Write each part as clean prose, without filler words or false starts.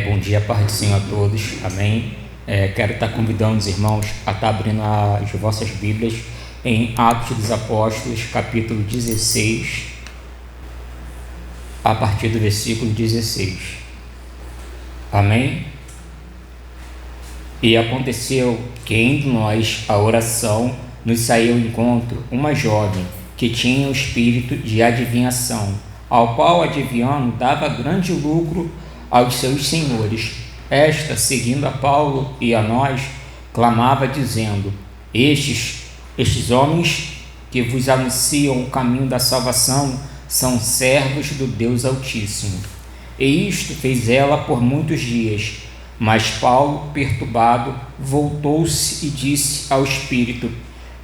Bom dia, paz do Senhor a todos, amém. Quero estar convidando os irmãos a estar abrindo as vossas Bíblias em Atos dos Apóstolos, capítulo 16, a partir do versículo 16, amém. E aconteceu que, indo nós à oração, nos saiu ao encontro uma jovem que tinha o espírito de adivinhação, ao qual, adivinhando, dava grande lucro aos seus senhores. Esta, seguindo a Paulo e a nós, clamava, dizendo: Estes homens que vos anunciam o caminho da salvação são servos do Deus Altíssimo. E isto fez ela por muitos dias. Mas Paulo, perturbado, voltou-se e disse ao espírito: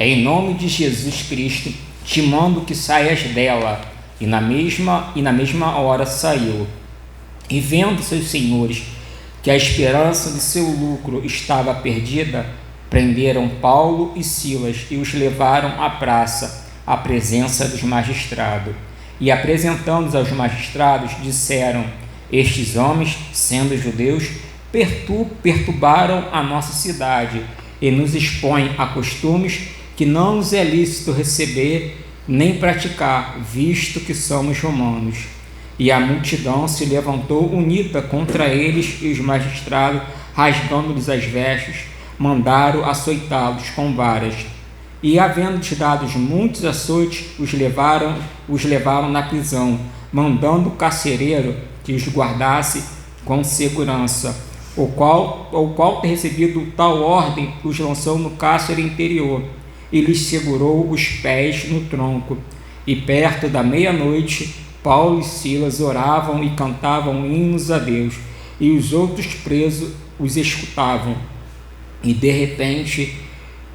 Em nome de Jesus Cristo, te mando que saias dela. E na mesma hora saiu. E vendo seus senhores que a esperança de seu lucro estava perdida, prenderam Paulo e Silas e os levaram à praça, à presença dos magistrados. E apresentando-os aos magistrados, disseram: Estes homens, sendo judeus, perturbaram a nossa cidade e nos expõem a costumes que não nos é lícito receber nem praticar, visto que somos romanos. E a multidão se levantou unida contra eles, e os magistrados, rasgando-lhes as vestes, mandaram açoitá-los com varas. E, havendo-lhes dado muitos açoites, os levaram na prisão, mandando o carcereiro que os guardasse com segurança, o qual ter recebido tal ordem, os lançou no cárcere interior, e lhes segurou os pés no tronco. E perto da meia-noite, Paulo e Silas oravam e cantavam hinos a Deus, e os outros presos os escutavam. E de repente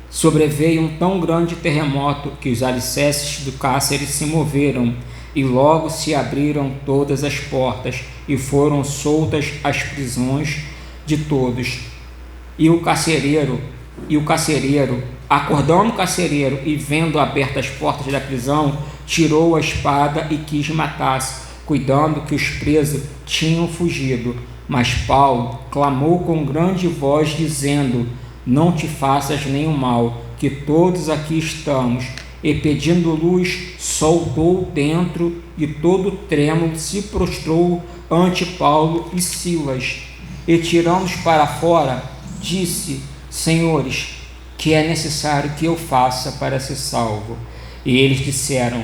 sobreveio um tão grande terremoto que os alicerces do cárcere se moveram, e logo se abriram todas as portas, e foram soltas as prisões de todos. E o carcereiro, acordando o carcereiro e vendo abertas as portas da prisão, tirou a espada e quis matar-se, cuidando que os presos tinham fugido. Mas Paulo clamou com grande voz, dizendo: Não te faças nenhum mal, que todos aqui estamos. E pedindo luz, soltou dentro, e todo trêmulo se prostrou ante Paulo e Silas. E tirando-os para fora, disse: Senhores, que é necessário que eu faça para ser salvo? E eles disseram: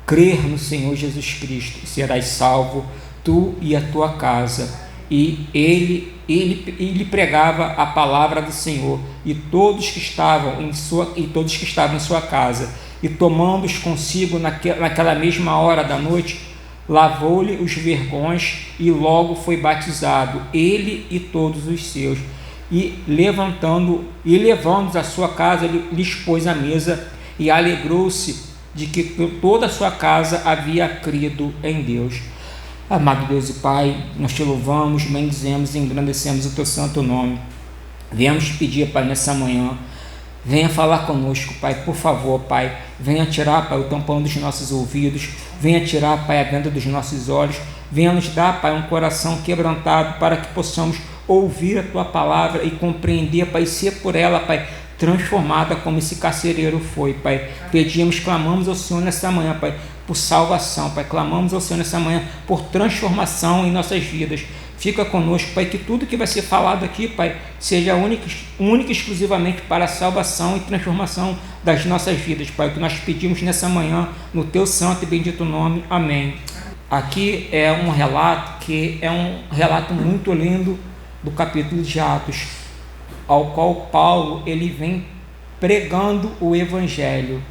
Crer no Senhor Jesus Cristo, e serás salvo, tu e a tua casa. E ele pregava a palavra do Senhor, e todos que estavam em sua casa. E tomando-os consigo naquela mesma hora da noite, lavou-lhe os vergões, e logo foi batizado, ele e todos os seus. E levando-os à sua casa, ele lhes pôs a mesa, e alegrou-se de que toda a sua casa havia crido em Deus. Amado Deus e Pai, nós te louvamos, bendizemos e engrandecemos o teu santo nome. Viemos te pedir, Pai, nessa manhã, venha falar conosco, Pai, por favor, Pai. Venha tirar, Pai, o tampão dos nossos ouvidos, venha tirar, Pai, a venda dos nossos olhos, venha nos dar, Pai, um coração quebrantado para que possamos ouvir a tua palavra e compreender, Pai, e ser por ela, Pai, transformada como esse carcereiro foi, Pai. Pedimos, clamamos ao Senhor nessa manhã, Pai, por salvação, Pai. Clamamos ao Senhor nessa manhã por transformação em nossas vidas. Fica conosco, Pai, que tudo que vai ser falado aqui, Pai, seja única e exclusivamente para a salvação e transformação das nossas vidas, Pai. O que nós pedimos nessa manhã, no teu santo e bendito nome. Amém. Aqui é um relato que é um relato muito lindo do capítulo de Atos, ao qual Paulo ele vem pregando o evangelho.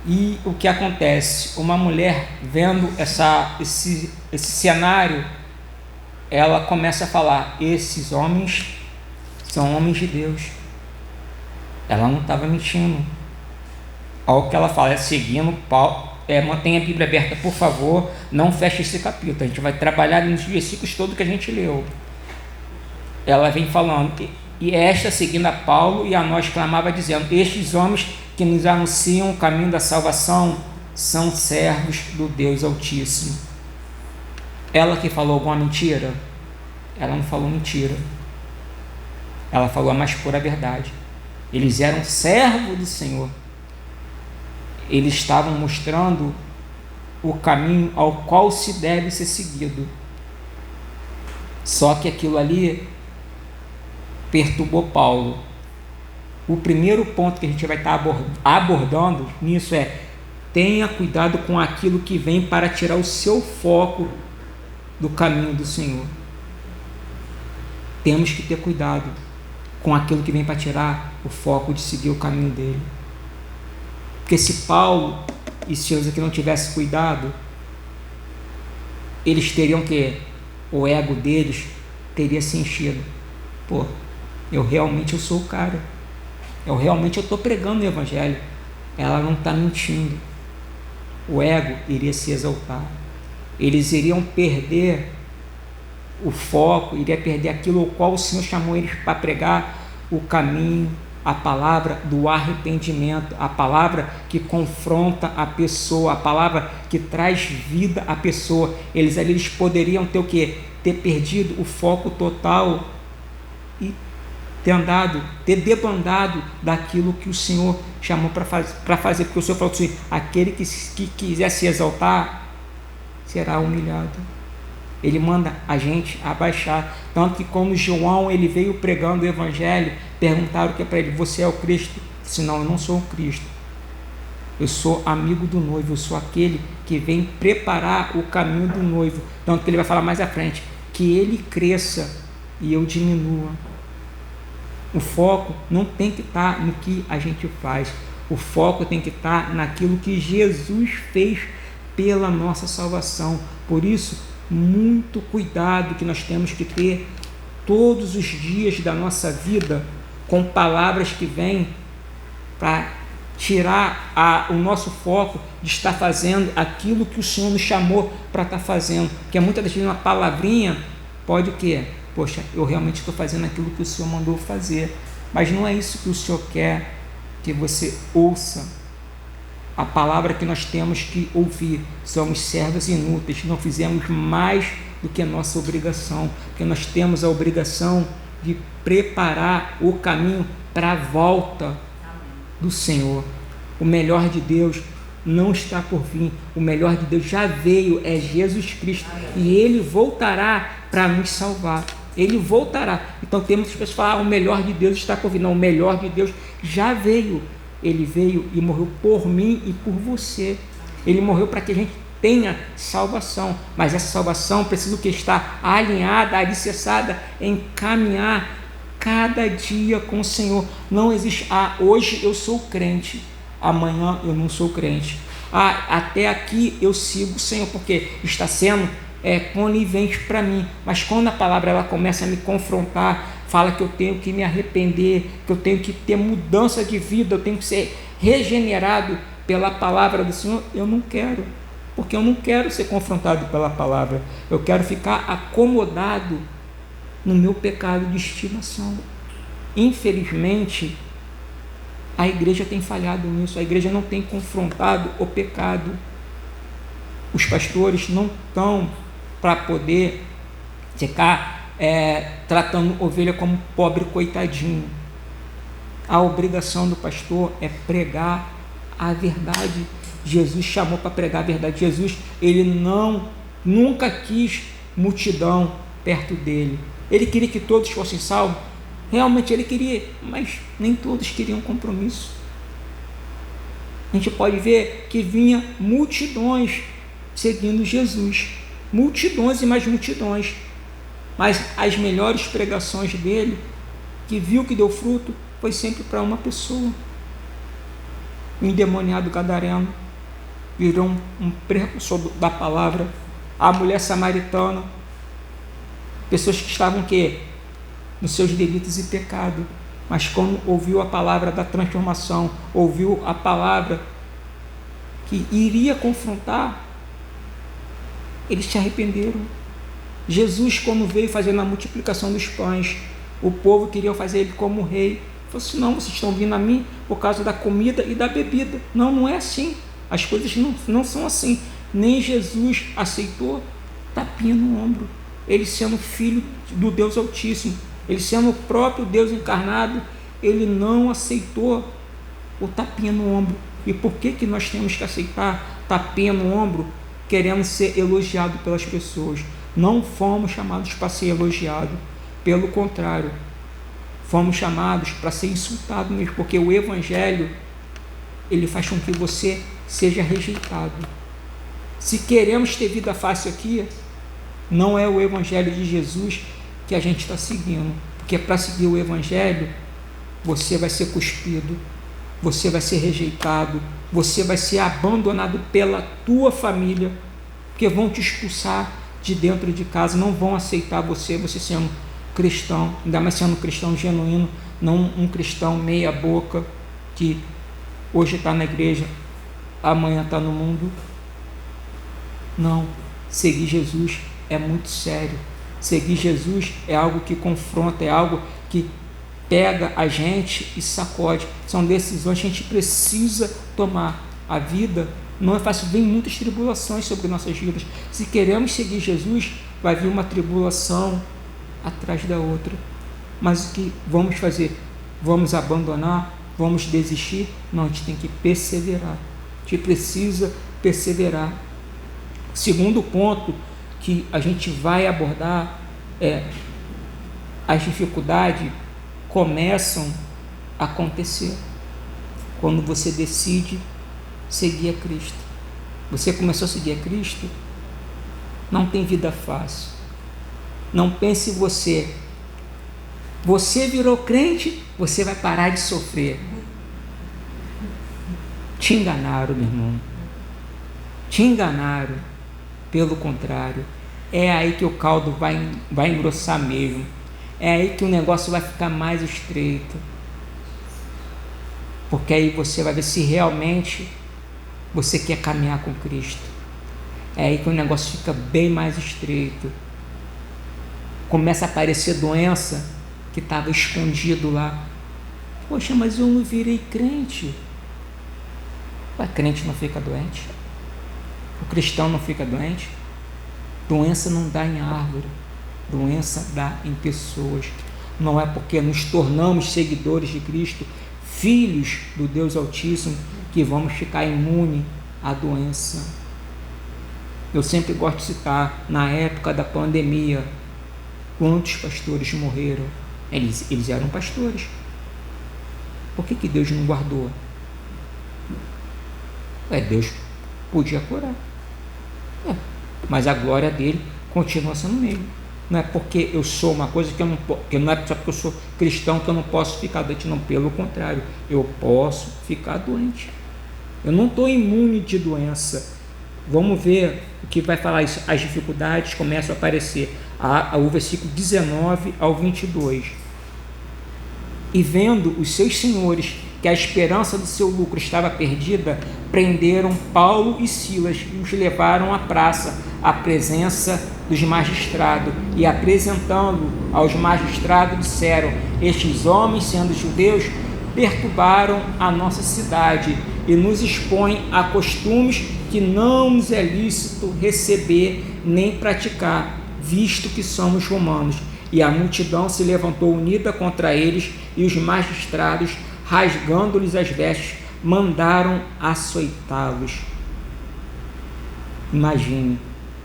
E o que acontece? Uma mulher vendo esse cenário, ela começa a falar: esses homens são homens de Deus. Ela não estava mentindo. Ao que ela fala, seguindo Paulo, mantenha a Bíblia aberta, por favor, não feche esse capítulo, a gente vai trabalhar nos versículos todos que a gente leu. Ela vem falando: e esta, seguindo a Paulo e a nós, clamava, dizendo: Estes homens que nos anunciam o caminho da salvação são servos do Deus Altíssimo. Ela que falou alguma mentira? ela não falou mentira. Ela falou a mais pura verdade. Eles eram servos do Senhor. Eles estavam mostrando o caminho ao qual se deve ser seguido. Só que aquilo ali perturbou Paulo. O primeiro ponto que a gente vai estar abordando nisso é: tenha cuidado com aquilo que vem para tirar o seu foco do caminho do Senhor. Temos que ter cuidado com aquilo que vem para tirar o foco de seguir o caminho dele. Porque se Paulo e Silas aqui não tivessem cuidado, eles teriam que, o ego deles teria se enchido. Pô, eu sou o cara. Eu estou pregando o evangelho. Ela não está mentindo. O ego iria se exaltar. Eles iriam perder o foco, iria perder aquilo ao qual o Senhor chamou eles para pregar, o caminho, a palavra do arrependimento, a palavra que confronta a pessoa, a palavra que traz vida à pessoa. Eles poderiam ter o quê? Ter perdido o foco total e ter debandado daquilo que o Senhor chamou para fazer, porque o Senhor falou assim: aquele que quiser se exaltar será humilhado. Ele manda a gente abaixar. Tanto que quando João ele veio pregando o evangelho, perguntaram que é para ele: você é o Cristo? Senão eu não sou o Cristo. Eu sou amigo do noivo, eu sou aquele que vem preparar o caminho do noivo. Tanto que ele vai falar mais à frente: que ele cresça e eu diminua. O foco não tem que estar no que a gente faz. O foco tem que estar naquilo que Jesus fez pela nossa salvação. Por isso, muito cuidado que nós temos que ter todos os dias da nossa vida com palavras que vêm para tirar o nosso foco de estar fazendo aquilo que o Senhor nos chamou para estar fazendo. Porque muitas das vezes uma palavrinha pode o quê? Poxa, eu realmente estou fazendo aquilo que o Senhor mandou fazer. Mas não é isso que o Senhor quer que você ouça. A palavra que nós temos que ouvir: somos servos inúteis, não fizemos mais do que a nossa obrigação, porque nós temos a obrigação de preparar o caminho para a volta do Senhor. O melhor de Deus não está por vir, o melhor de Deus já veio, é Jesus Cristo, e Ele voltará para nos salvar. Ele voltará. Então temos que falar: o melhor de Deus está por vir. Não, o melhor de Deus já veio. Ele veio e morreu por mim e por você. Ele morreu para que a gente tenha salvação, mas essa salvação precisa que estar alinhada, alicerçada em caminhar cada dia com o Senhor. Não existe: hoje eu sou crente, amanhã eu não sou crente. Até aqui eu sigo o Senhor porque está sendo conivente para mim. Mas quando a palavra ela começa a me confrontar, fala que eu tenho que me arrepender, que eu tenho que ter mudança de vida, eu tenho que ser regenerado pela palavra do Senhor, eu não quero, porque eu não quero ser confrontado pela palavra. Eu quero ficar acomodado no meu pecado de estimação. Infelizmente, a igreja tem falhado nisso. A igreja não tem confrontado o pecado. Os pastores não estão para poder ficar tratando ovelha como pobre coitadinho. A obrigação do pastor é pregar a verdade. Jesus chamou para pregar a verdade. Jesus, ele nunca quis multidão perto dele. Ele queria que todos fossem salvos. Realmente ele queria, mas nem todos queriam compromisso. A gente pode ver que vinha multidões seguindo Jesus. Multidões e mais multidões. Mas as melhores pregações dele, que viu que deu fruto, foi sempre para uma pessoa. O endemoniado gadareno virou um precursor da palavra. A mulher samaritana, pessoas que estavam nos seus delitos e pecado, mas quando ouviu a palavra da transformação, ouviu a palavra que iria confrontar, eles se arrependeram. Jesus, quando veio fazendo a multiplicação dos pães, o povo queria fazer ele como rei. Ele falou assim: não, vocês estão vindo a mim por causa da comida e da bebida. Não é assim. As coisas não são assim. Nem Jesus aceitou tapinha no ombro. ele sendo filho do Deus Altíssimo, ele sendo o próprio Deus encarnado, ele não aceitou o tapinha no ombro. E por que nós temos que aceitar tapinha no ombro, querendo ser elogiado pelas pessoas? Não fomos chamados para ser elogiados, pelo contrário, fomos chamados para ser insultados mesmo, porque o Evangelho, ele faz com que você seja rejeitado. Se queremos ter vida fácil aqui, não é o Evangelho de Jesus que a gente está seguindo, porque para seguir o Evangelho, você vai ser cuspido, você vai ser rejeitado, você vai ser abandonado pela tua família, porque vão te expulsar de dentro de casa, não vão aceitar você sendo cristão, ainda mais sendo um cristão genuíno, não um cristão meia boca, que hoje está na igreja, amanhã está no mundo. Não, seguir Jesus é muito sério. Seguir Jesus é algo que confronta, é algo que pega a gente e sacode. São decisões que a gente precisa tomar. A vida não é fácil, vem muitas tribulações sobre nossas vidas. Se queremos seguir Jesus, vai vir uma tribulação atrás da outra. Mas o que vamos fazer? Vamos abandonar? Vamos desistir? Não, a gente tem que perseverar. A gente precisa perseverar. Segundo ponto que a gente vai abordar é: as dificuldades começam a acontecer quando você decide seguir a Cristo. Você começou a seguir a Cristo, não tem vida fácil. Não pense você virou crente, você vai parar de sofrer. Te enganaram, meu irmão. Te enganaram. Pelo contrário, é aí que o caldo vai engrossar mesmo. É aí que o negócio vai ficar mais estreito. Porque aí você vai ver se realmente você quer caminhar com Cristo. É aí que o negócio fica bem mais estreito. Começa a aparecer doença que estava escondido lá. Poxa, mas eu não virei crente. O crente não fica doente? O cristão não fica doente? Doença não dá em árvore, doença dá em pessoas. Não é porque nos tornamos seguidores de Cristo, filhos do Deus Altíssimo, que vamos ficar imune à doença. Eu sempre gosto de citar, na época da pandemia, quantos pastores morreram? Eles eram pastores. Por que Deus não guardou? Deus podia curar. Mas a glória dele continua sendo mesmo. Não é porque eu sou uma coisa que não é só porque eu sou cristão que eu não posso ficar doente, não. Pelo contrário, eu posso ficar doente. Eu não estou imune de doença. Vamos ver o que vai falar isso. As dificuldades começam a aparecer. O versículo 19 ao 22. E vendo os seus senhores que a esperança do seu lucro estava perdida, prenderam Paulo e Silas e os levaram à praça, à presença dos magistrados, e apresentando aos magistrados disseram: estes homens, sendo judeus, perturbaram a nossa cidade e nos expõem a costumes que não nos é lícito receber nem praticar, visto que somos romanos. E a multidão se levantou unida contra eles, e os magistrados, rasgando-lhes as vestes, mandaram açoitá-los. Imagine,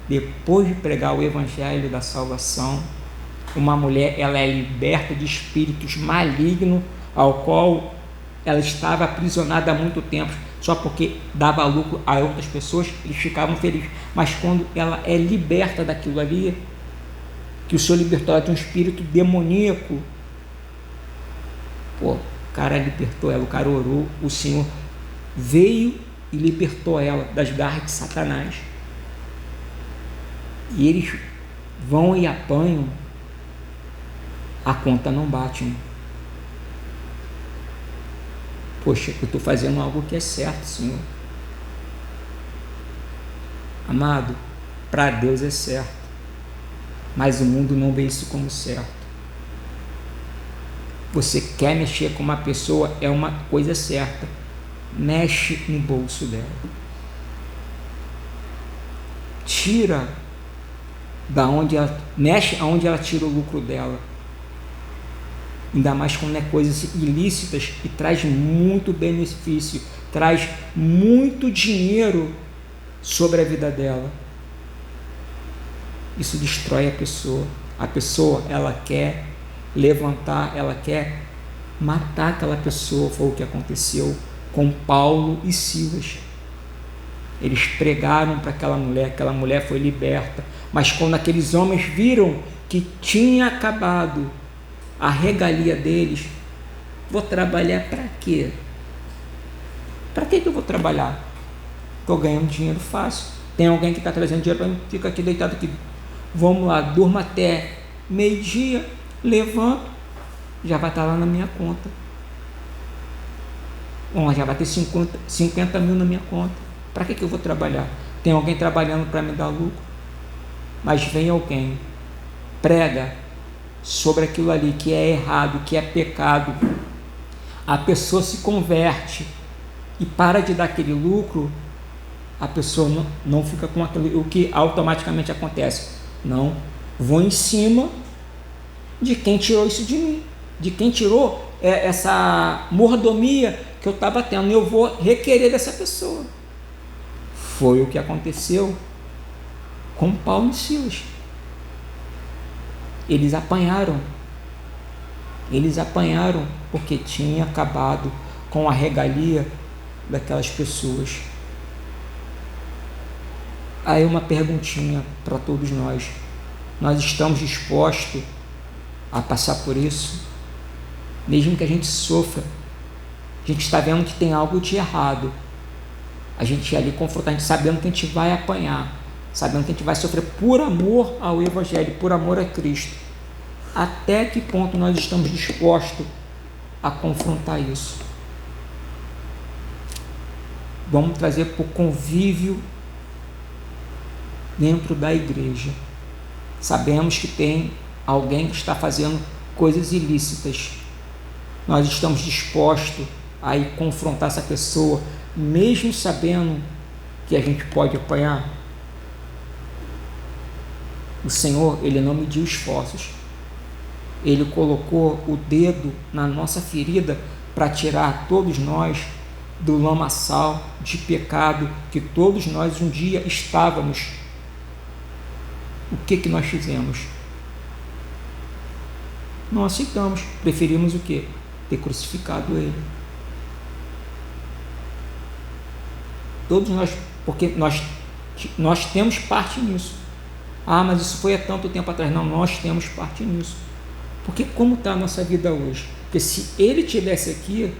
depois de pregar o evangelho da salvação, uma mulher, ela é liberta de espíritos malignos, ao qual ela estava aprisionada há muito tempo, só porque dava lucro a outras pessoas, eles ficavam felizes. Mas quando ela é liberta daquilo ali, que o Senhor libertou ela de um espírito demoníaco, o cara libertou ela, o cara orou, o Senhor veio e libertou ela das garras de Satanás. E eles vão e apanham, a conta não bate, né? Poxa, eu estou fazendo algo que é certo, Senhor. Amado, para Deus é certo, mas o mundo não vê isso como certo. Você quer mexer com uma pessoa, é uma coisa certa, mexe no bolso dela, tira da onde ela mexe, aonde ela tira o lucro dela. Ainda mais quando é coisas ilícitas e traz muito benefício, traz muito dinheiro sobre a vida dela. Isso destrói a pessoa. A pessoa, ela quer levantar, ela quer matar aquela pessoa. Foi o que aconteceu com Paulo e Silas. Eles pregaram para aquela mulher foi liberta. Mas quando aqueles homens viram que tinha acabado a regalia deles, vou trabalhar para quê? Para que eu vou trabalhar? Estou ganhando dinheiro fácil. Tem alguém que está trazendo dinheiro para mim, fica aqui deitado aqui. Vamos lá, durma até meio-dia, levanto, já vai estar lá na minha conta. Bom, já vai ter 50 mil na minha conta. Para que eu vou trabalhar? Tem alguém trabalhando para me dar lucro? Mas vem alguém, prega sobre aquilo ali que é errado, que é pecado. A pessoa se converte e para de dar aquele lucro, a pessoa não fica com aquilo, o que automaticamente acontece. Não, vou em cima de quem tirou isso de mim, de quem tirou essa mordomia que eu estava tendo, eu vou requerer dessa pessoa. Foi o que aconteceu com Paulo e Silas. Eles apanharam porque tinha acabado com a regalia daquelas pessoas. Aí uma perguntinha para todos nós: nós estamos dispostos a passar por isso? Mesmo que a gente sofra, a gente está vendo que tem algo de errado, a gente ia ali confrontar, a gente sabendo que a gente vai apanhar, sabendo que a gente vai sofrer por amor ao Evangelho, por amor a Cristo. Até que ponto nós estamos dispostos a confrontar isso? Vamos trazer para o convívio dentro da igreja. Sabemos que tem alguém que está fazendo coisas ilícitas. Nós estamos dispostos a ir confrontar essa pessoa, mesmo sabendo que a gente pode apanhar? O Senhor, Ele não mediu esforços. Ele colocou o dedo na nossa ferida para tirar todos nós do lamaçal de pecado que todos nós um dia estávamos. O que nós fizemos? Não aceitamos, preferimos o quê? Ter crucificado Ele. Todos nós, porque nós temos parte nisso. Ah, mas isso foi há tanto tempo atrás. Não, nós temos parte nisso. Porque como está a nossa vida hoje? Porque se Ele estivesse aqui,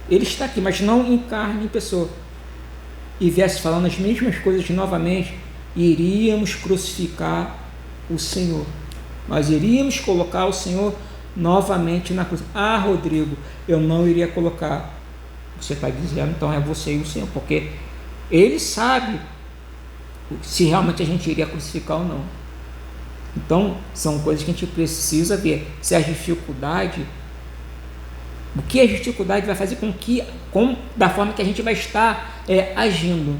Ele está aqui, mas não em carne, em pessoa, e viesse falando as mesmas coisas novamente, iríamos crucificar o Senhor. Nós iríamos colocar o Senhor novamente na cruz. Ah, Rodrigo, eu não iria colocar. Você está dizendo, então é você e o Senhor, porque Ele sabe se realmente a gente iria crucificar ou não. Então, são coisas que a gente precisa ver. Se a dificuldade, o que a dificuldade vai fazer da forma que a gente vai estar agindo.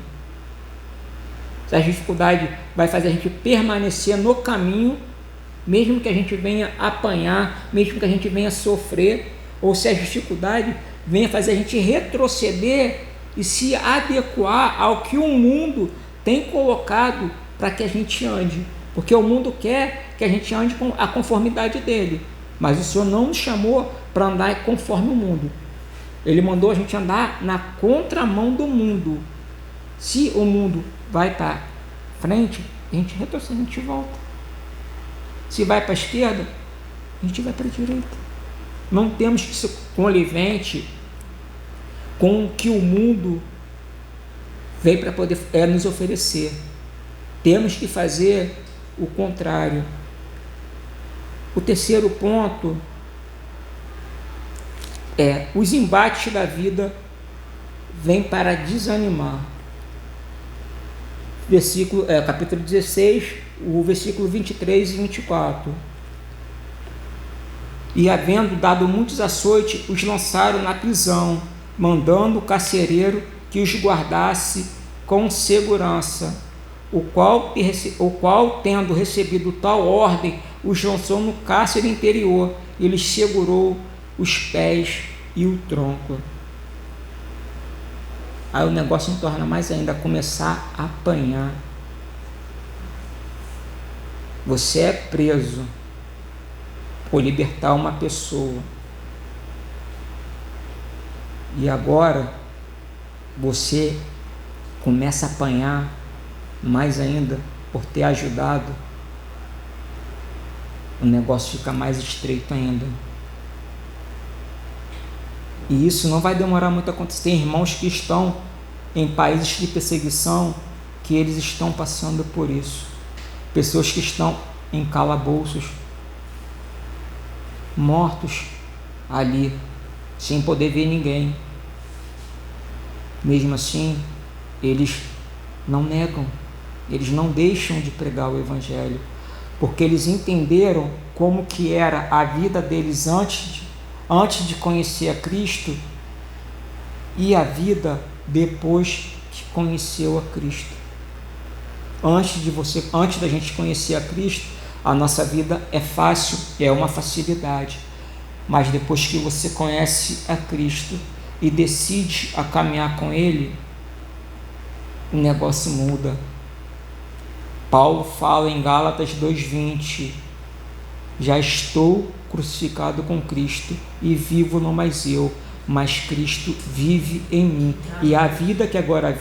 Se a dificuldade vai fazer a gente permanecer no caminho, mesmo que a gente venha apanhar, mesmo que a gente venha sofrer, ou se a dificuldade venha fazer a gente retroceder e se adequar ao que o mundo tem colocado para que a gente ande. Porque o mundo quer que a gente ande com a conformidade dele, mas o Senhor não nos chamou para andar conforme o mundo. Ele mandou a gente andar na contramão do mundo. Se o mundo vai para frente, a gente retrocede, a gente volta. Se vai para a esquerda, a gente vai para a direita. Não temos que ser conivente com o que o mundo veio para poder nos oferecer. Temos que fazer o contrário. O terceiro ponto é: os embates da vida vêm para desanimar. Capítulo 16, o versículo 23 e 24. E havendo dado muitos açoites, os lançaram na prisão, mandando o carcereiro que os guardasse com segurança. o qual, tendo recebido tal ordem, os lançou no cárcere interior e lhes segurou os pés e o tronco. Aí o negócio se torna mais ainda, começar a apanhar. Você é preso por libertar uma pessoa. E agora você começa a apanhar mais ainda por ter ajudado. O negócio fica mais estreito ainda. E isso não vai demorar muito a acontecer. Tem irmãos que estão em países de perseguição que eles estão passando por isso. Pessoas que estão em calabouços, mortos ali, sem poder ver ninguém. Mesmo assim, eles não negam, eles não deixam de pregar o Evangelho, porque eles entenderam como que era a vida deles antes de conhecer a Cristo e a vida depois que conheceu a Cristo. Antes da gente conhecer a Cristo, a nossa vida é fácil, é uma facilidade. Mas depois que você conhece a Cristo e decide a caminhar com Ele, o negócio muda. Paulo fala em Gálatas 2:20: já estou crucificado com Cristo e vivo não mais eu, mas Cristo vive em mim. E a vida que agora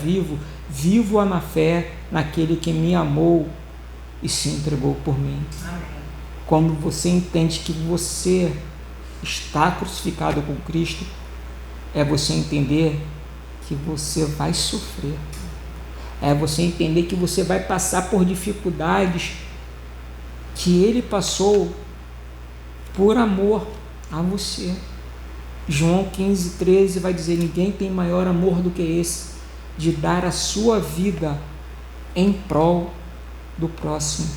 vivo-a na fé naquele que me amou e se entregou por mim. Amém. Quando você entende que você está crucificado com Cristo, é você entender que você vai sofrer, é você entender que você vai passar por dificuldades que Ele passou por amor a você. João 15:13 vai dizer: ninguém tem maior amor do que esse, de dar a sua vida em prol do próximo.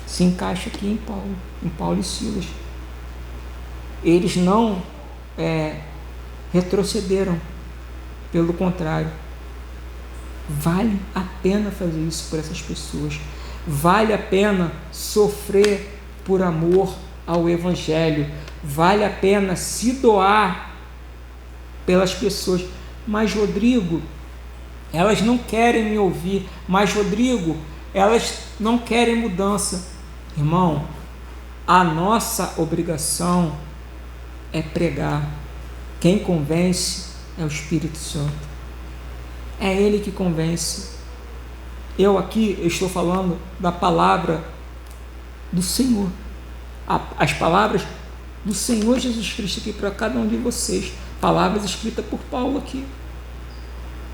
Se encaixa aqui em Paulo e Silas. Eles não retrocederam, pelo contrário, vale a pena fazer isso por essas pessoas, vale a pena sofrer por amor ao Evangelho, vale a pena se doar pelas pessoas. Mas Rodrigo, elas não querem me ouvir, mas Rodrigo, elas não querem mudança. Irmão, a nossa obrigação é pregar. Quem convence é o Espírito Santo, é Ele que convence. Eu estou falando da palavra do Senhor, as palavras do Senhor Jesus Cristo aqui para cada um de vocês, palavras escritas por Paulo aqui,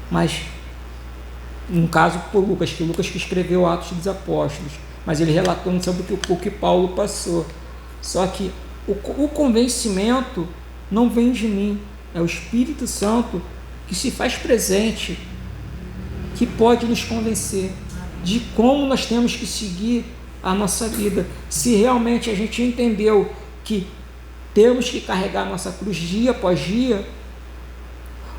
mas no caso por Lucas que escreveu Atos dos Apóstolos, mas ele relatou sobre o que Paulo passou. Só que o convencimento não vem de mim, é o Espírito Santo que se faz presente, que pode nos convencer de como nós temos que seguir a nossa vida. Se realmente a gente entendeu que temos que carregar a nossa cruz dia após dia,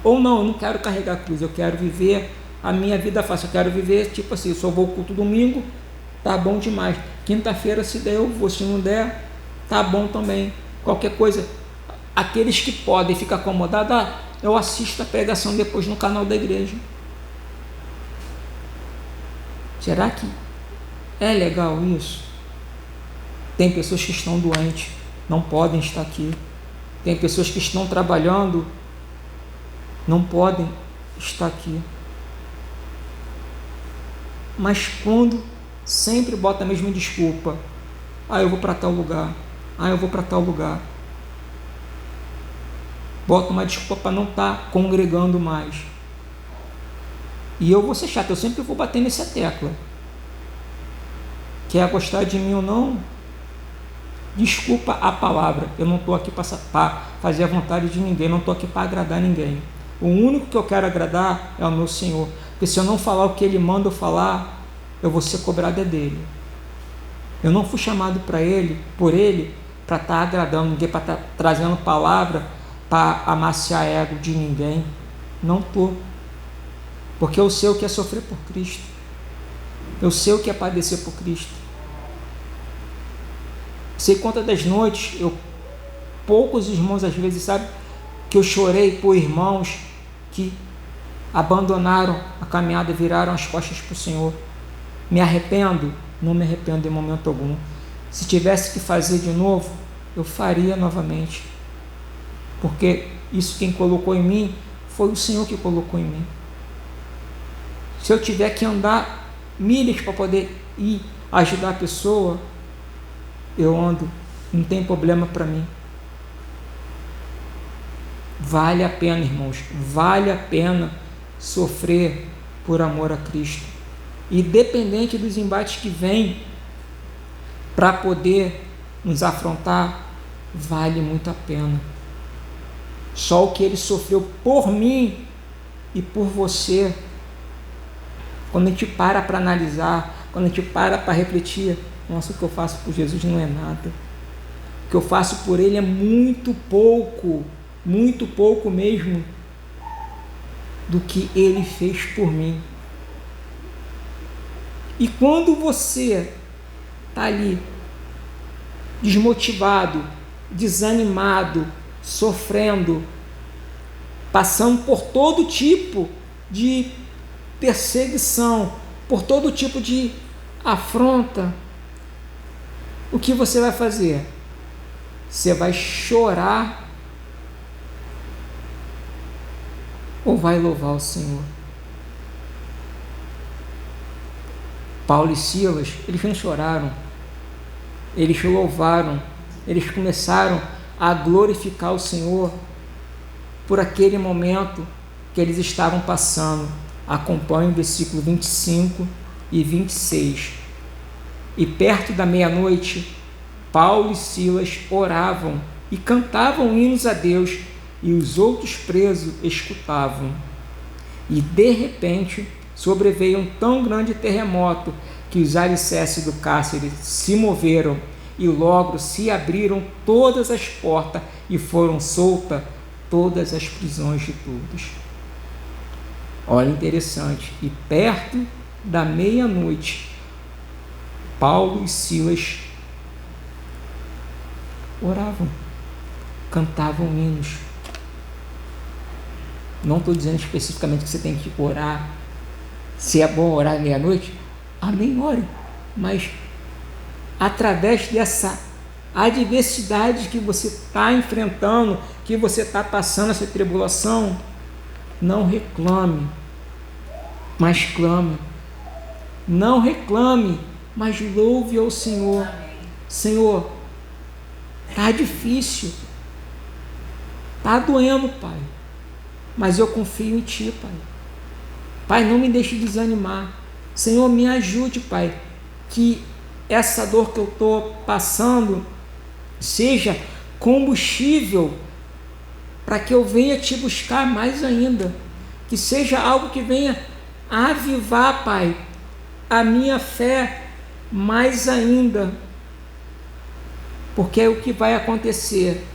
ou não, eu não quero carregar a cruz, eu quero viver a minha vida fácil, eu quero viver tipo assim, eu só vou ao culto domingo, tá bom demais, quinta-feira se der eu vou, se não der, tá bom também, qualquer coisa. Aqueles que podem ficar acomodados, eu assisto a pregação depois no canal da igreja. Será que é legal isso? Tem pessoas que estão doentes, não podem estar aqui. Tem pessoas que estão trabalhando, não podem estar aqui. Mas quando sempre bota a mesma desculpa, eu vou para tal lugar, eu vou para tal lugar. Bota uma desculpa para não estar congregando mais. E eu vou ser chato, eu sempre vou bater nessa tecla. Quer gostar de mim ou não? Desculpa a palavra, eu não estou aqui para fazer a vontade de ninguém, não estou aqui para agradar ninguém. O único que eu quero agradar é o meu Senhor, porque se eu não falar o que Ele manda eu falar, eu vou ser cobrado dele. Eu não fui chamado por Ele, para estar agradando ninguém, para estar trazendo palavra, para amaciar ego de ninguém. Não estou, porque eu sei o que é sofrer por Cristo, Eu sei o que é padecer por Cristo. Sei quantas das noites, poucos irmãos às vezes sabem que eu chorei por irmãos que abandonaram a caminhada e viraram as costas para o Senhor. Me arrependo? Não me arrependo em momento algum. Se tivesse que fazer de novo, eu faria novamente. Porque isso quem colocou em mim foi o Senhor que colocou em mim. Se eu tiver que andar milhas para poder ir ajudar a pessoa, eu ando, não tem problema para mim. Vale a pena, irmãos, vale a pena sofrer por amor a Cristo. Independente dos embates que vêm para poder nos afrontar, vale muito a pena. Só o que ele sofreu por mim e por você, quando a gente para analisar, quando a gente para refletir, nossa, o que eu faço por Jesus não é nada. O que eu faço por ele é muito pouco mesmo do que ele fez por mim. E quando você está ali desmotivado, desanimado, sofrendo, passando por todo tipo de perseguição, por todo tipo de afronta, o que você vai fazer? Você vai chorar ou vai louvar o Senhor? Paulo e Silas, eles não choraram, eles louvaram, eles começaram a glorificar o Senhor por aquele momento que eles estavam passando. Acompanhe o versículo 25 e 26. E perto da meia-noite, Paulo e Silas oravam e cantavam hinos a Deus, e os outros presos escutavam. E de repente sobreveio um tão grande terremoto que os alicerces do cárcere se moveram, e logo se abriram todas as portas e foram soltas todas as prisões de todos. Olha, interessante. E perto da meia-noite, Paulo e Silas oravam, cantavam hinos. Não estou dizendo especificamente que você tem que orar. Se é bom orar meia-noite, amém, ore. Mas através dessa adversidade que você está enfrentando, que você está passando essa tribulação, não reclame, mas clame. Não reclame, mas louve ao Senhor. Senhor, está difícil, está doendo, Pai, mas eu confio em Ti, Pai. Pai, não me deixe desanimar. Senhor, me ajude, Pai, que essa dor que eu estou passando seja combustível para que eu venha Te buscar mais ainda, que seja algo que venha avivar, Pai, a minha fé mais ainda, porque é o que vai acontecer.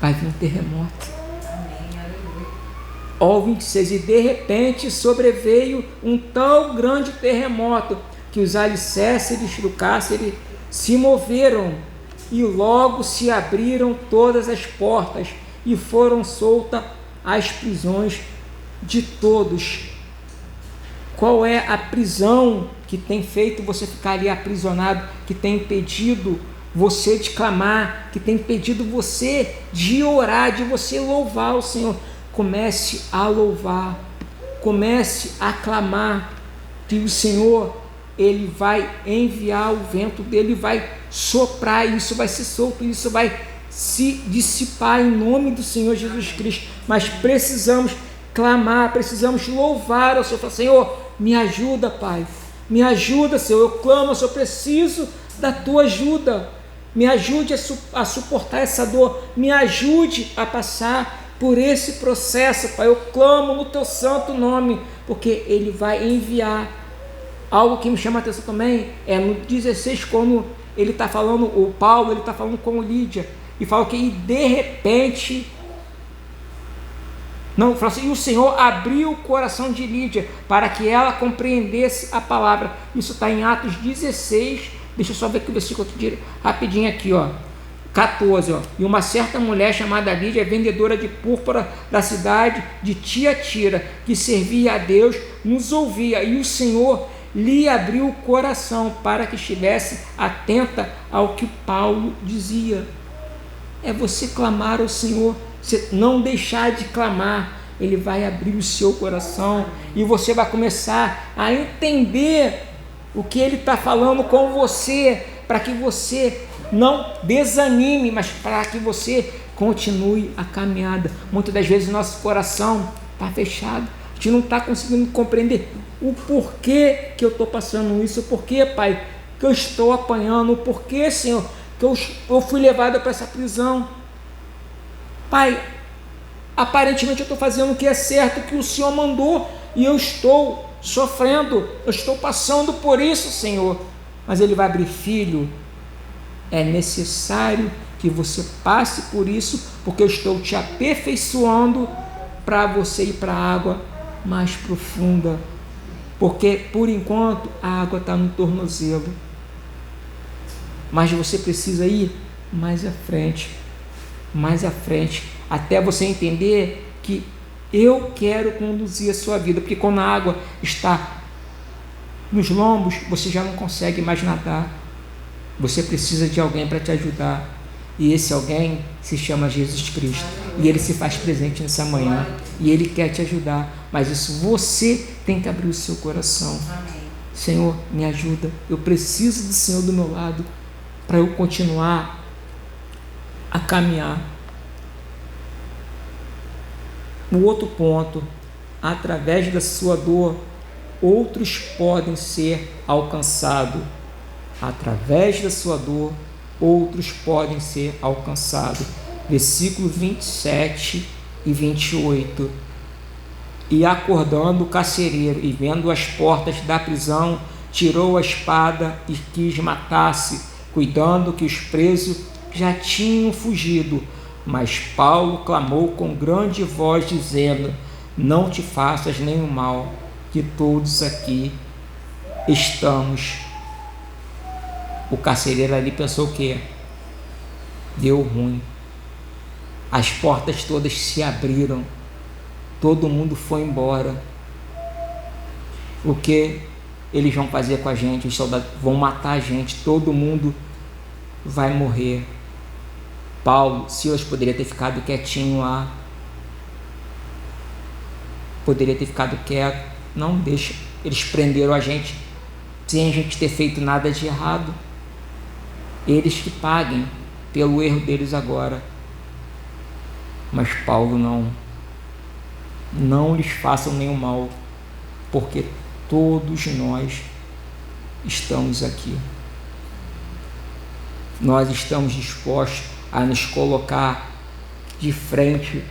Vai vir um terremoto. Ó 26, e de repente sobreveio um tão grande terremoto que os alicerces do cárcere se moveram, e logo se abriram todas as portas e foram soltas as prisões de todos. Qual é a prisão que tem feito você ficar ali aprisionado, que tem impedido você de clamar, que tem impedido você de orar, de você louvar o Senhor? Comece a louvar, comece a clamar, que o Senhor, Ele vai enviar o vento dele, vai soprar, e isso vai ser solto, isso vai se dissipar em nome do Senhor Jesus Cristo. Mas precisamos clamar, precisamos louvar ao Senhor. Falar, Senhor, me ajuda, Pai, me ajuda, Senhor, eu clamo, Senhor, eu preciso da Tua ajuda, me ajude a suportar essa dor, me ajude a passar por esse processo, Pai. Eu clamo no Teu santo nome, porque Ele vai enviar. Algo que me chama a atenção também é no 16, como ele está falando, o Paulo, ele está falando com Lídia, e fala que de repente Não, fala assim, e o Senhor abriu o coração de Lídia para que ela compreendesse a palavra. Isso está em Atos 16. Deixa eu só ver que o versículo aqui, rapidinho aqui, ó. 14, ó. E uma certa mulher chamada Lídia, vendedora de púrpura da cidade de Tiatira, que servia a Deus, nos ouvia, e o Senhor lhe abriu o coração para que estivesse atenta ao que Paulo dizia. É você clamar ao Senhor, você não deixar de clamar, Ele vai abrir o seu coração e você vai começar a entender o que Ele está falando com você, para que você não desanime, mas para que você continue a caminhada. Muitas das vezes nosso coração está fechado, a gente não está conseguindo compreender o porquê que eu estou passando isso, o porquê, Pai, que eu estou apanhando, o porquê, Senhor, que eu fui levado para essa prisão. Pai, aparentemente eu estou fazendo o que é certo, o que o Senhor mandou, e eu estou sofrendo, eu estou passando por isso, Senhor. Mas Ele vai abrir, filho, é necessário que você passe por isso, porque eu estou te aperfeiçoando para você ir para a água mais profunda, porque por enquanto a água está no tornozelo, mas você precisa ir mais à frente, até você entender que eu quero conduzir a sua vida, porque quando a água está nos lombos, você já não consegue mais nadar, você precisa de alguém para te ajudar, e esse alguém se chama Jesus Cristo, e Ele se faz presente nessa manhã, e Ele quer te ajudar, mas isso você tem que abrir o seu coração. Senhor, me ajuda, eu preciso do Senhor do meu lado, para eu continuar a caminhar. O outro ponto, através da sua dor, outros podem ser alcançados. Através da sua dor, outros podem ser alcançados. Versículo 27 e 28. E acordando o carcereiro, e vendo as portas da prisão, tirou a espada e quis matar-se, cuidando que os presos já tinham fugido. Mas Paulo clamou com grande voz, dizendo: não te faças nenhum mal, que todos aqui estamos. O carcereiro ali pensou o quê? Deu ruim. As portas todas se abriram, todo mundo foi embora. O que eles vão fazer com a gente? Os soldados vão matar a gente, todo mundo vai morrer. Paulo, Silas poderia ter ficado quietinho lá, poderia ter ficado quieto. Não, deixa, eles prenderam a gente sem a gente ter feito nada de errado, eles que paguem pelo erro deles agora. Mas Paulo não lhes façam nenhum mal, porque todos nós estamos aqui, nós estamos dispostos a nos colocar de frente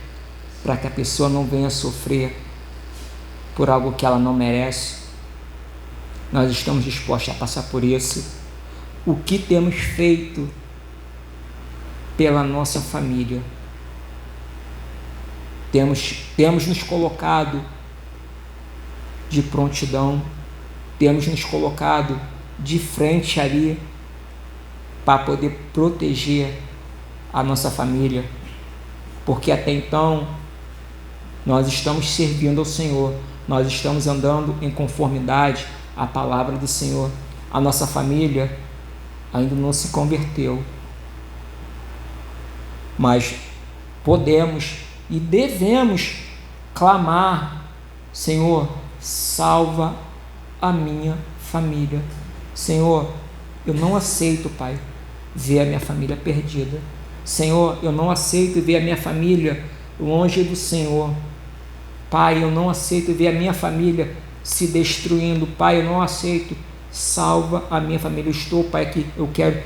para que a pessoa não venha sofrer por algo que ela não merece. Nós estamos dispostos a passar por isso. O que temos feito pela nossa família? Temos nos colocado de prontidão, temos nos colocado de frente ali para poder proteger a nossa família, porque até então nós estamos servindo ao Senhor, nós estamos andando em conformidade à palavra do Senhor. A nossa família ainda não se converteu, mas podemos e devemos clamar: Senhor, salva a minha família. Senhor, eu não aceito, Pai, ver a minha família perdida. Senhor, eu não aceito ver a minha família longe do Senhor. Pai, eu não aceito ver a minha família se destruindo. Pai, eu não aceito. Salva a minha família. Eu estou, Pai, que eu quero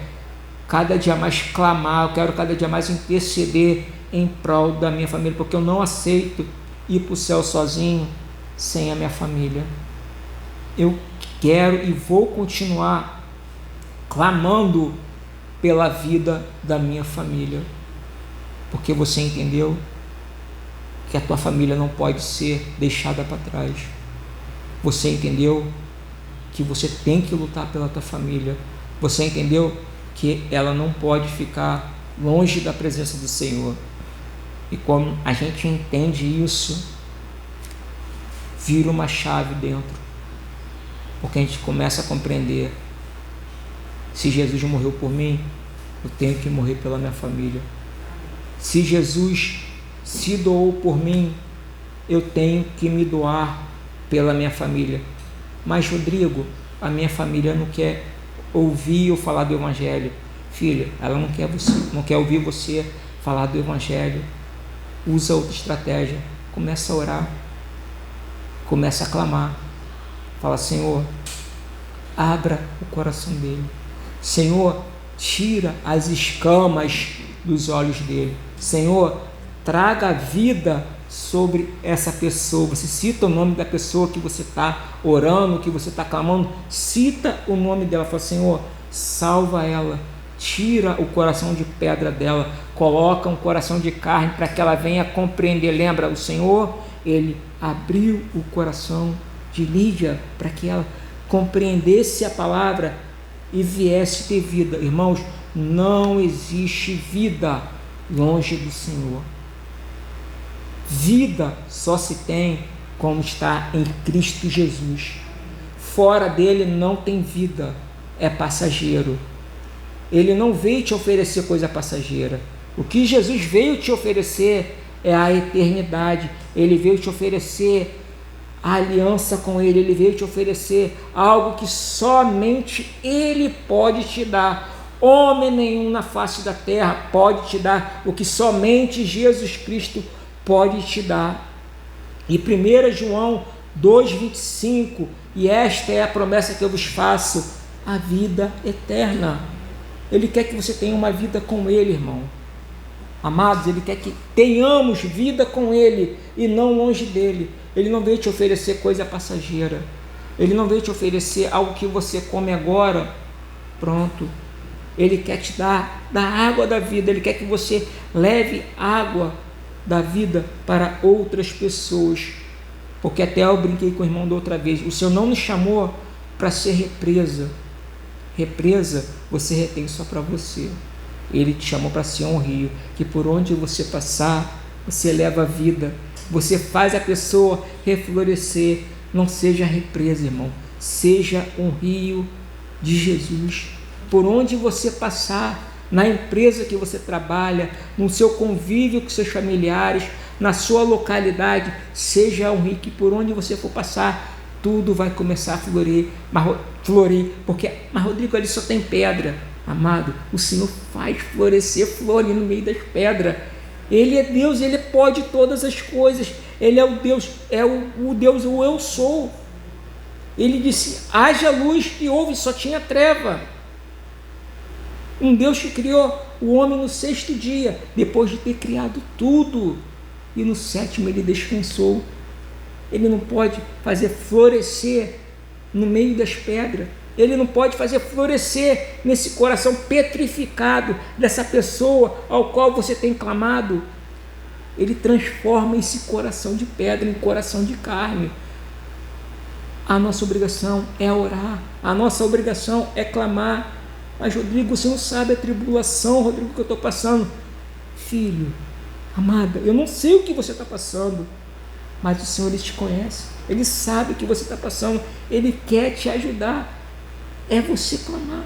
cada dia mais clamar, eu quero cada dia mais interceder em prol da minha família, porque eu não aceito ir para o céu sozinho, sem a minha família. Eu quero e vou continuar clamando pela vida da minha família, porque você entendeu? que a tua família não pode ser deixada para trás. Você entendeu que você tem que lutar pela tua família. Você entendeu que ela não pode ficar longe da presença do Senhor. E quando a gente entende isso, vira uma chave dentro, porque a gente começa a compreender: se Jesus morreu por mim, eu tenho que morrer pela minha família. Se Jesus se doou por mim, eu tenho que me doar pela minha família. Mas, Rodrigo, a minha família não quer ouvir ou falar do Evangelho. Filha, ela não quer ouvir você falar do Evangelho. Usa outra estratégia. Começa a orar. Começa a clamar. Fala: Senhor, abra o coração dele. Senhor, tira as escamas dos olhos dele. Senhor, traga vida sobre essa pessoa. Você cita o nome da pessoa que você está orando, que você está clamando. Cita o nome dela. Fala: Senhor, salva ela. Tira o coração de pedra dela. Coloca um coração de carne para que ela venha compreender. Lembra, o Senhor, Ele abriu o coração de Lídia para que ela compreendesse a palavra e viesse ter vida. Irmãos, não existe vida longe do Senhor. Vida só se tem como está em Cristo Jesus. Fora dele não tem vida, é passageiro. Ele não veio te oferecer coisa passageira. O que Jesus veio te oferecer é a eternidade. Ele veio te oferecer a aliança com Ele. Ele veio te oferecer algo que somente Ele pode te dar. Homem nenhum na face da terra pode te dar o que somente Jesus Cristo pode te dar. E 1 João 2,25: e esta é a promessa que eu vos faço, a vida eterna. Ele quer que você tenha uma vida com Ele, irmão. Amados, Ele quer que tenhamos vida com Ele e não longe dEle. Ele não veio te oferecer coisa passageira. Ele não veio te oferecer algo que você come agora, pronto. Ele quer te dar da água da vida. Ele quer que você leve água da vida para outras pessoas. Porque até eu brinquei com o irmão da outra vez: o Senhor não nos chamou para ser represa. Represa você retém só para você. Ele te chamou para ser um rio, que por onde você passar, você leva a vida. Você faz a pessoa reflorescer. Não seja represa, irmão. Seja um rio de Jesus. Por onde você passar, na empresa que você trabalha, no seu convívio com seus familiares, na sua localidade, seja um rio que por onde você for passar, tudo vai começar a florir, porque, mas Rodrigo, ali só tem pedra. Amado, o Senhor faz florescer flores no meio das pedras. Ele é Deus, Ele pode todas as coisas. Ele é o Deus, o Deus, o eu sou. Ele disse: haja luz, e houve, só tinha treva. Um Deus que criou o homem no 6º dia, depois de ter criado tudo, e no 7º ele descansou. Ele não pode fazer florescer no meio das pedras. Ele não pode fazer florescer nesse coração petrificado dessa pessoa ao qual você tem clamado. Ele transforma esse coração de pedra em coração de carne. A nossa obrigação é orar, a nossa obrigação é clamar. Mas, Rodrigo, você não sabe a tribulação, Rodrigo, que eu estou passando. Filho, amada, eu não sei o que você está passando, mas o Senhor, Ele te conhece. Ele sabe o que você está passando. Ele quer te ajudar. É você clamar.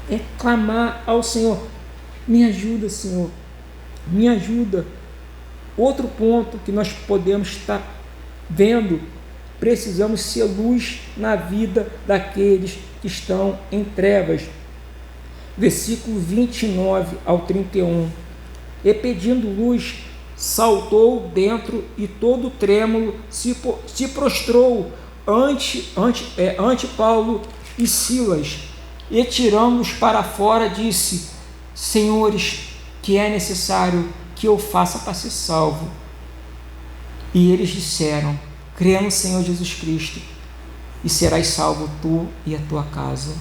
É clamar ao Senhor. Me ajuda, Senhor. Me ajuda. Outro ponto que nós podemos estar vendo: precisamos ser luz na vida daqueles que estão em trevas. Versículo 29 ao 31. E pedindo luz, saltou dentro e todo trêmulo se prostrou ante Paulo e Silas, e tirando-os para fora, disse: Senhores, que é necessário que eu faça para ser salvo? E eles disseram: crê no Senhor Jesus Cristo, e serás salvo tu e a tua casa.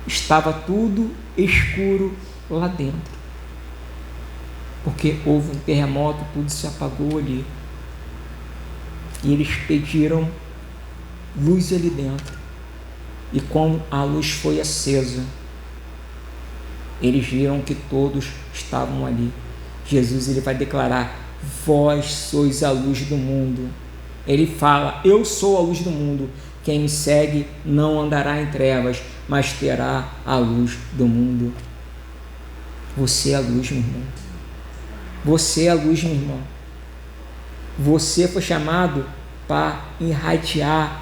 Estava tudo escuro lá dentro. porque houve um terremoto, tudo se apagou ali. E eles pediram luz ali dentro. E quando a luz foi acesa, eles viram que todos estavam ali. Jesus, ele vai declarar: vós sois a luz do mundo. Ele fala: eu sou a luz do mundo. Quem me segue não andará em trevas, mas terá a luz do mundo. Você é a luz, meu irmão. Você é a luz, meu irmão. Você foi chamado para irradiar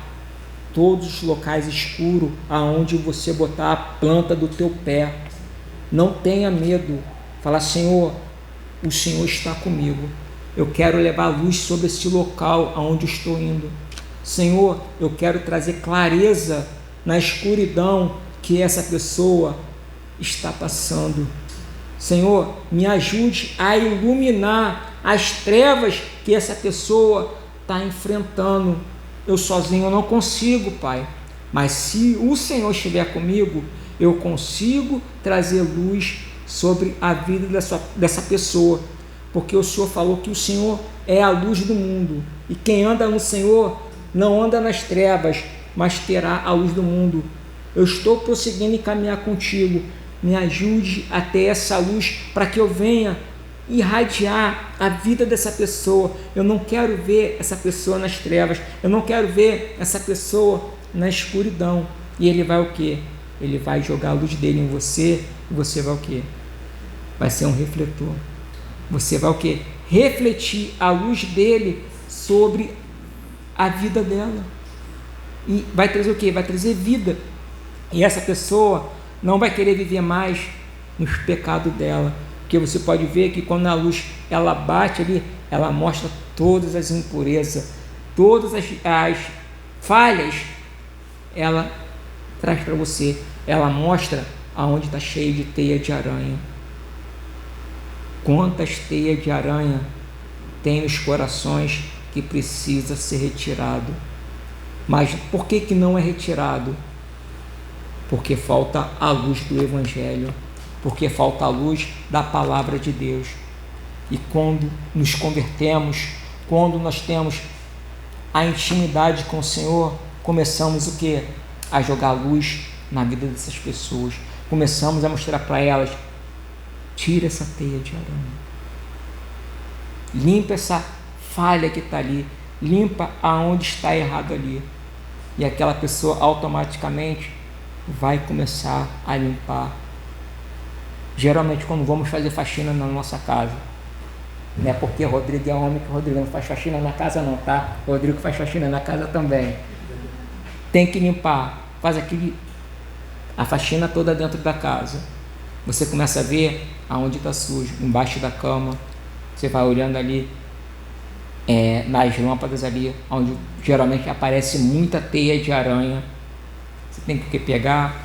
todos os locais escuros aonde você botar a planta do teu pé. Não tenha medo. Fala: Senhor, o Senhor está comigo. Eu quero levar luz sobre esse local aonde estou indo. Senhor, eu quero trazer clareza na escuridão que essa pessoa está passando. Senhor, me ajude a iluminar as trevas que essa pessoa está enfrentando. Eu sozinho não consigo, Pai, mas se o Senhor estiver comigo, eu consigo trazer luz sobre a vida dessa pessoa, porque o Senhor falou que o Senhor é a luz do mundo, e quem anda no Senhor não anda nas trevas, mas terá a luz do mundo. Eu estou prosseguindo em caminhar contigo. Me ajude a ter essa luz para que eu venha irradiar a vida dessa pessoa. Eu não quero ver essa pessoa nas trevas, eu não quero ver essa pessoa na escuridão. E ele vai o quê? Ele vai jogar a luz dele em você, e você vai o quê? Vai ser um refletor. Você vai o quê? Refletir a luz dele sobre a vida dela. E vai trazer o quê? Vai trazer vida. E essa pessoa não vai querer viver mais nos pecados dela, porque você pode ver que quando a luz ela bate ali, ela mostra todas as impurezas, todas as falhas, ela traz para você, ela mostra aonde está cheio de teia de aranha. Quantas teias de aranha tem nos corações que precisa ser retirado? Mas por que não é retirado? Porque falta a luz do Evangelho, porque falta a luz da Palavra de Deus. E quando nos convertemos, quando nós temos a intimidade com o Senhor, começamos o quê? A jogar luz na vida dessas pessoas. Começamos a mostrar para elas: tira essa teia de aranha, limpa essa falha que está ali, limpa aonde está errado ali. E aquela pessoa automaticamente vai começar a limpar. Geralmente quando vamos fazer faxina na nossa casa, não é porque o Rodrigo é homem que o Rodrigo não faz faxina na casa não, tá? O Rodrigo faz faxina na casa também. Tem que limpar, faz a faxina toda dentro da casa. Você começa a ver aonde está sujo, embaixo da cama. Você vai olhando ali, nas lâmpadas ali, onde geralmente aparece muita teia de aranha. Você tem que pegar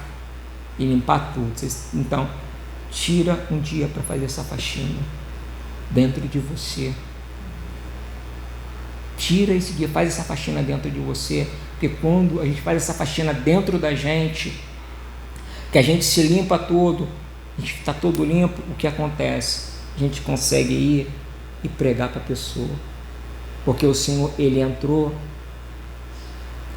e limpar tudo. Então, tira um dia para fazer essa faxina dentro de você. Tira esse dia, faz essa faxina dentro de você, porque quando a gente faz essa faxina dentro da gente, que a gente se limpa todo, a gente está todo limpo, o que acontece? A gente consegue ir e pregar para a pessoa, porque o Senhor, ele entrou,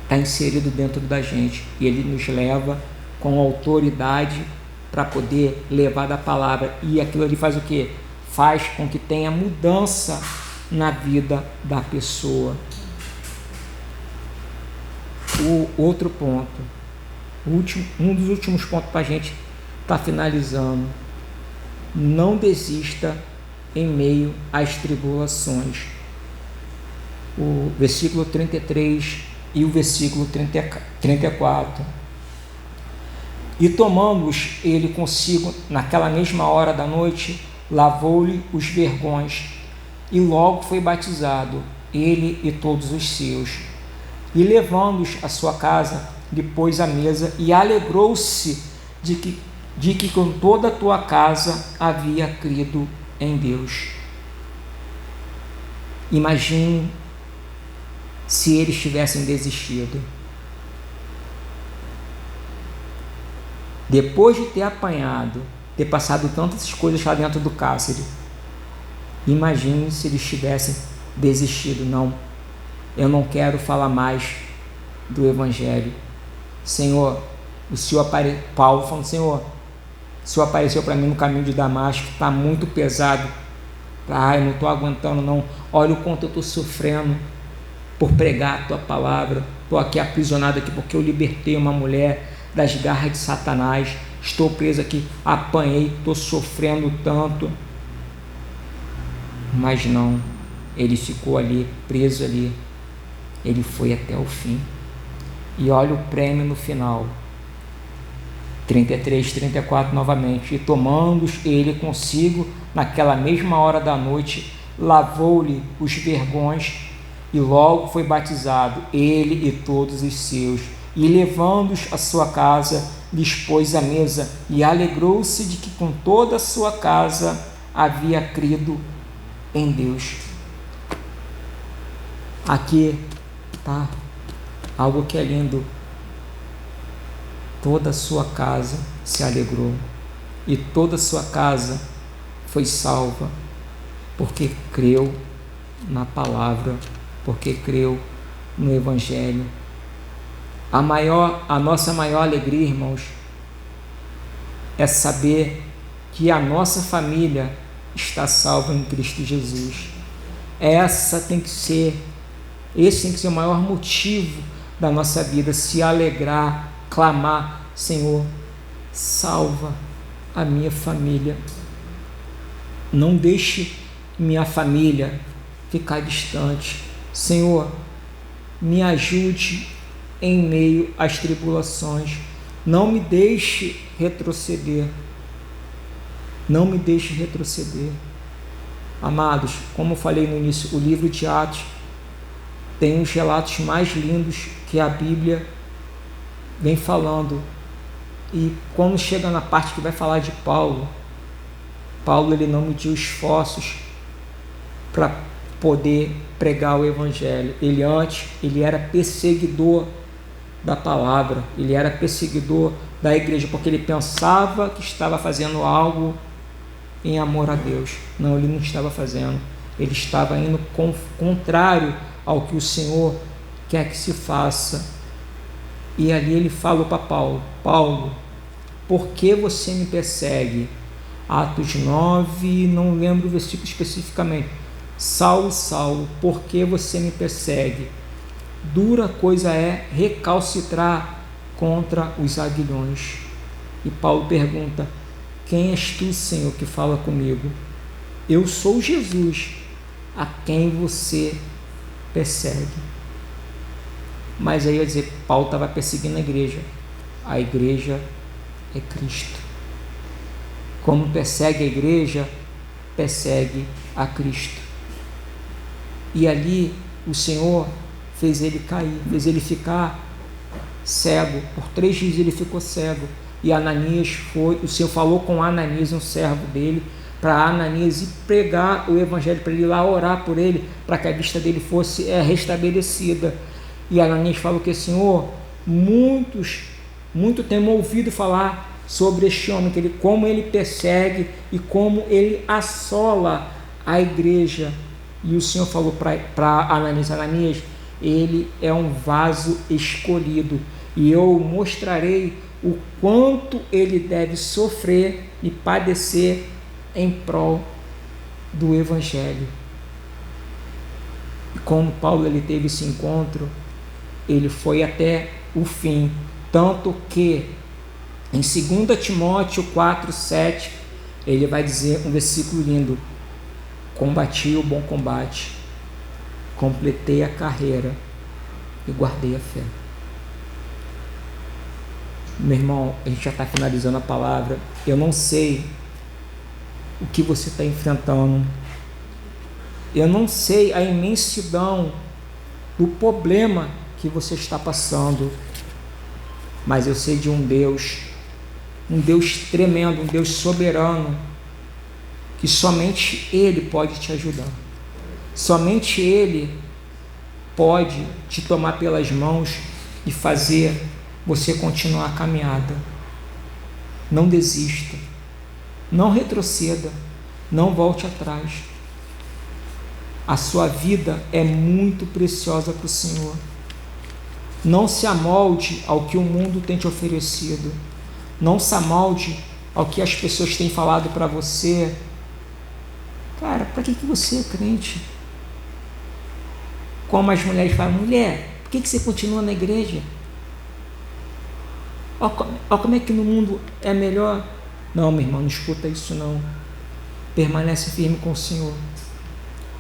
está inserido dentro da gente, e ele nos leva com autoridade para poder levar da palavra, e aquilo ali faz o quê? Faz com que tenha mudança na vida da pessoa. O outro ponto, um dos últimos pontos para a gente estar finalizando: não desista em meio às tribulações. O versículo 33 e o versículo 34. E tomando-os ele consigo naquela mesma hora da noite, lavou-lhe os vergões, e logo foi batizado, ele e todos os seus. E levando-os à sua casa, lhe pôs à mesa, e alegrou-se de que com toda a tua casa havia crido em Deus. Imagine se eles tivessem desistido. Depois de ter apanhado, ter passado tantas coisas lá dentro do cárcere, Imagine se eles tivessem desistido. Não, eu não quero falar mais do Evangelho. Senhor, Paulo falando, Senhor, o Senhor apareceu para mim no caminho de Damasco, está muito pesado. Ai, não estou aguentando não. Olha o quanto eu estou sofrendo por pregar a tua palavra. Estou aqui aprisionado aqui porque eu libertei uma mulher das garras de Satanás. Estou preso aqui, apanhei, estou sofrendo tanto. Mas não, ele ficou ali, preso ali. Ele foi até o fim. E olha o prêmio no final. 33, 34 novamente. E tomando-os ele consigo, naquela mesma hora da noite, lavou-lhe os vergões, e logo foi batizado, ele e todos os seus. E levando-os à sua casa, lhes pôs a mesa, e alegrou-se de que com toda a sua casa havia crido em Deus. Aqui está algo que é lindo. Toda a sua casa se alegrou, e toda a sua casa foi salva, porque creu na palavra, porque creu no Evangelho. A nossa maior alegria, irmãos, é saber que a nossa família está salva em Cristo Jesus. Esse tem que ser o maior motivo da nossa vida, se alegrar, clamar, Senhor, salva a minha família. Não deixe minha família ficar distante. Senhor, me ajude em meio às tribulações. Não me deixe retroceder. Não me deixe retroceder. Amados, como eu falei no início, o livro de Atos tem os relatos mais lindos que a Bíblia vem falando. E quando chega na parte que vai falar de Paulo, ele não mediu esforços para poder pregar o Evangelho. Ele era perseguidor da palavra, ele era perseguidor da igreja, porque ele pensava que estava fazendo algo em amor a Deus. Não, ele não estava fazendo. Ele estava indo contrário ao que o Senhor quer que se faça. E ali ele falou para Paulo: Paulo, por que você me persegue? Atos 9, não lembro o versículo especificamente. Saulo, Saulo, por que você me persegue? Dura coisa é recalcitrar contra os aguilhões. E Paulo pergunta: quem és tu, Senhor, que fala comigo? Eu sou Jesus, a quem você persegue. Mas aí eu ia dizer, Paulo estava perseguindo a igreja. A igreja é Cristo. Como persegue a igreja, persegue a Cristo. E ali o Senhor fez ele cair, fez ele ficar cego. Por 3 dias ele ficou cego. E Ananias o Senhor falou com Ananias, um servo dele, para Ananias ir pregar o Evangelho, para ele ir lá orar por ele, para que a vista dele fosse restabelecida. E Ananias falou que, Senhor, muito têm ouvido falar sobre este homem, como ele persegue e como ele assola a igreja. E o Senhor falou para Ananias, ele é um vaso escolhido, e eu mostrarei o quanto ele deve sofrer e padecer em prol do Evangelho. E como Paulo ele teve esse encontro, ele foi até o fim, tanto que em 2 Timóteo 4:7 ele vai dizer um versículo lindo: combati o bom combate, completei a carreira e guardei a fé. Meu irmão, a gente já está finalizando a palavra. Eu não sei o que você está enfrentando, eu não sei a imensidão do problema que você está passando, mas eu sei de um Deus tremendo, um Deus soberano, que somente Ele pode te ajudar, somente Ele pode te tomar pelas mãos e fazer você continuar a caminhada. Não desista, não retroceda, não volte atrás. A sua vida é muito preciosa para o Senhor. Não se amolde ao que o mundo tem te oferecido. Não se amolde ao que as pessoas têm falado para você. Cara, para que você é crente? Como as mulheres falam, mulher, por que você continua na igreja? Olha como é que no mundo é melhor. Não, meu irmão, não escuta isso não. Permanece firme com o Senhor.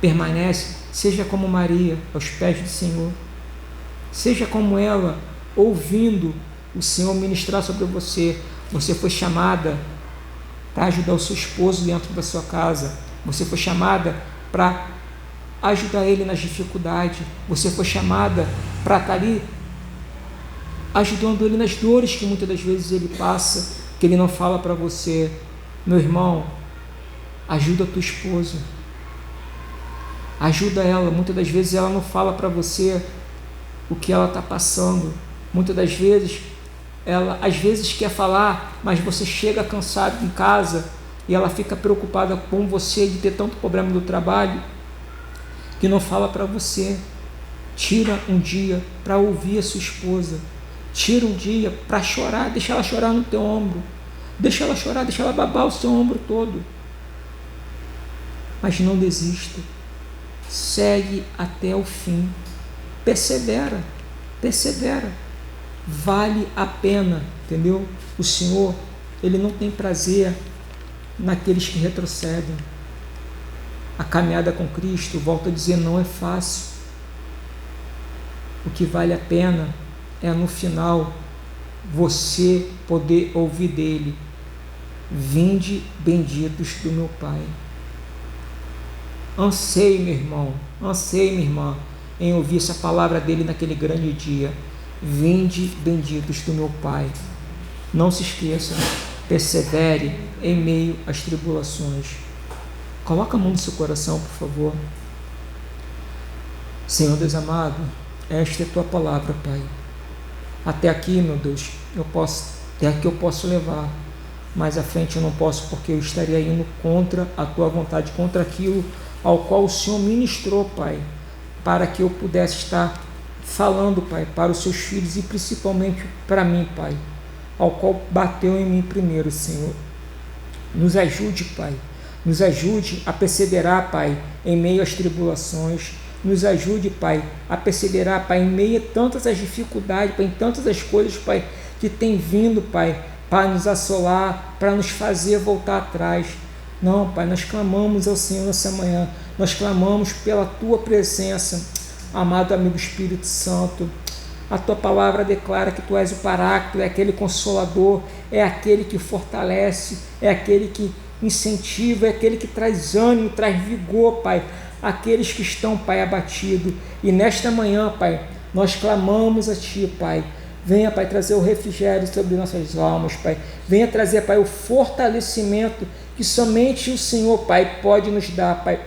Permanece, seja como Maria, aos pés do Senhor. Seja como ela, ouvindo o Senhor ministrar sobre você. Você foi chamada para ajudar o seu esposo dentro da sua casa. Você foi chamada para ajudar ele nas dificuldades. Você foi chamada para estar ali ajudando ele nas dores que muitas das vezes ele passa, que ele não fala para você. Meu irmão, ajuda a tua esposa. Ajuda ela. Muitas das vezes ela não fala para você o que ela está passando. Muitas das vezes ela às vezes quer falar, mas você chega cansado em casa e ela fica preocupada com você de ter tanto problema do trabalho que não fala para você. Tira um dia para ouvir a sua esposa. Tira um dia para chorar. Deixa ela chorar no teu ombro. Deixa ela chorar, deixa ela babar o seu ombro todo. Mas não desista. Segue até o fim. Persevera. Persevera. Vale a pena, entendeu? O Senhor, Ele não tem prazer naqueles que retrocedem. A caminhada com Cristo, volto a dizer, não é fácil. O que vale a pena é no final você poder ouvir dele: vinde benditos do meu Pai. Anseie, meu irmão, anseie, minha irmã, em ouvir essa palavra dele naquele grande dia: vinde benditos do meu Pai. Não se esqueça, persevere em meio às tribulações. Coloca a mão no seu coração, por favor. Senhor Deus amado, esta é a tua palavra, Pai. Até aqui, meu Deus, até aqui eu posso levar, mas à frente eu não posso, porque eu estaria indo contra a tua vontade, contra aquilo ao qual o Senhor ministrou, Pai, para que eu pudesse estar falando, Pai, para os seus filhos e principalmente para mim, Pai, ao qual bateu em mim primeiro, Senhor. Nos ajude, Pai, nos ajude a perseverar, Pai, em meio às tribulações. Nos ajude, Pai, a perseverar, Pai, em meio a tantas as dificuldades, Pai, em tantas as coisas, Pai, que tem vindo, Pai, para nos assolar, para nos fazer voltar atrás. Não, Pai, nós clamamos ao Senhor nessa manhã, nós clamamos pela Tua presença, amado amigo Espírito Santo. A Tua palavra declara que Tu és o Paráclito, é aquele Consolador, é aquele que fortalece, é aquele que incentiva, é aquele que traz ânimo, traz vigor, Pai, aqueles que estão, Pai, abatidos. E nesta manhã, Pai, nós clamamos a Ti, Pai. Venha, Pai, trazer o refrigério sobre nossas almas, Pai. Venha trazer, Pai, o fortalecimento que somente o Senhor, Pai, pode nos dar, Pai.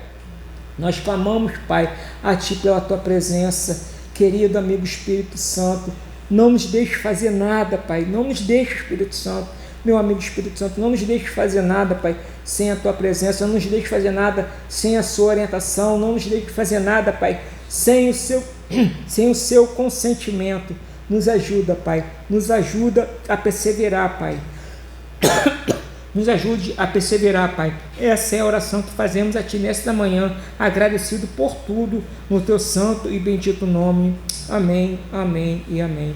Nós clamamos, Pai, a Ti pela Tua presença. Querido amigo Espírito Santo, não nos deixe fazer nada, Pai. Não nos deixe, Espírito Santo, meu amigo Espírito Santo, não nos deixe fazer nada, Pai, sem a Tua presença. Não nos deixe fazer nada sem a Sua orientação. Não nos deixe fazer nada, Pai, sem o Seu consentimento. Nos ajuda, Pai. Nos ajuda a perseverar, Pai. Nos ajude a perseverar, Pai. Essa é a oração que fazemos a Ti nesta manhã, agradecido por tudo, no Teu santo e bendito nome. Amém, amém e amém.